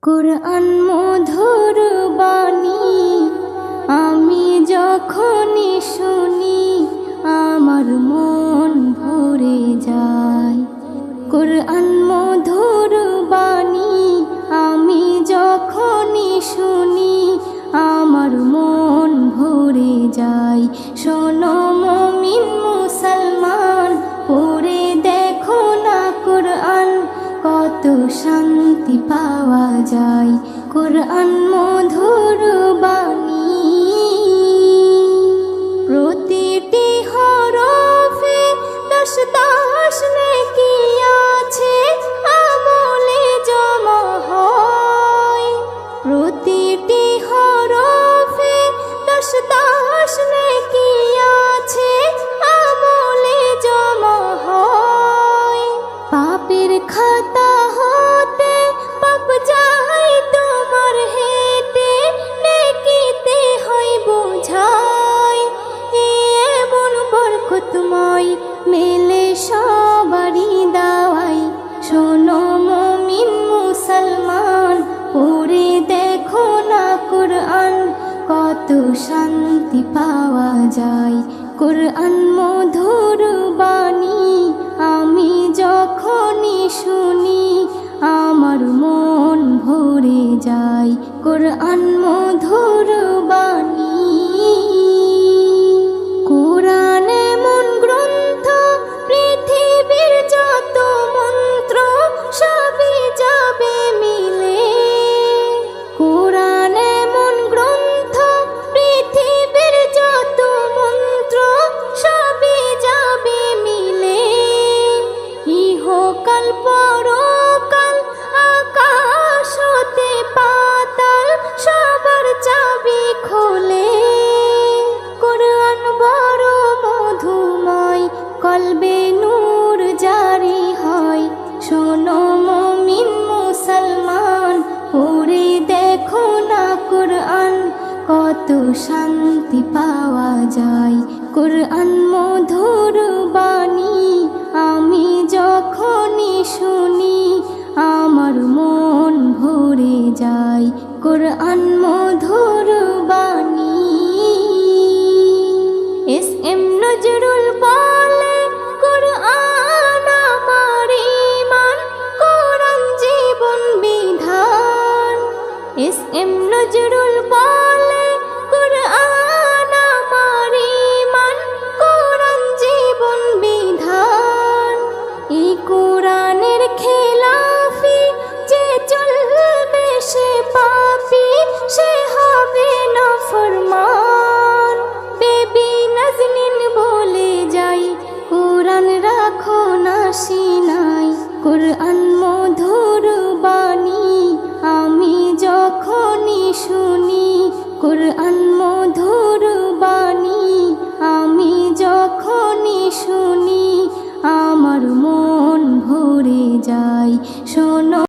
কুরআন মধুর বাণী আমি যখনই শুনি আমার মন ভরে যায়। কুরআন মধুর বাণী আমি যখনই শুনি আমার মন ভরে যায়। শোনো মুমিন মুসলমান, পড়ে দেখো না কুরআন, কত শান্তি পাওয়া যায়। কুরআন মধুর বাণী প্রতিটি হরফে 10 নেকি আছে, আমলে জমা হয়। প্রতিটি হরফে 10 নেকি আছে, আমলে জমা হয়। পাপের খাতা হতে পাপ যায় তোমার হেঁটে, নেকিতে হয় বোঝাই। এমন বরকতময় মেলে সবারই দাওয়াই। শোনো মুমিন মুসলমান, পড়ে দেখো না কুরআন, কত শান্তি পাওয়া যায়। কুরআন মধুর বাণী আমি যখনই শুনি আমার মন ভরে যায়। কুরআন মধুর বাণী কুরআন এমন গ্রন্থ, পৃথিবীর যত মন্ত্র সবই যাবে মিলে। কুরআন এমন গ্রন্থ, পৃথিবীর যত মন্ত্র সবই যাবে মিলে। ইহকাল পরকাল আকাশ হতে পাতাল সবার চাবি খোলে। কুরআন বড় মধুময়, কলবে নূর জারি হয়। শোনো মুমিন মুসলমান, পড়ে দেখো না কুরআন, কত শান্তি পাওয়া যায়। কুরআন মধুর বাণী আমি যখনই শুনি আমার মন ভরে যায়। কুরআন মধুর বাণী এস.এম. নজরুল বলে, কুরআন আমার ঈমান, কুরআন জীবন বিধান। এস.এম. নজরুল বলে, কুরআন আমার ঈমান, কুরআন জীবন বিধান। এই কুরআনের খেলাফি যে চলবে সে পাপী, সে হবে নাফরমান। বেবি নাজনীন বলে যাই, কুরআন রাখো না সিনাই। কুরআন মধুর বাণী আমি যখনই শুনি, কুরআন মধুর বাণী আমি যখনই শুনি আমার মন ভরে যায়।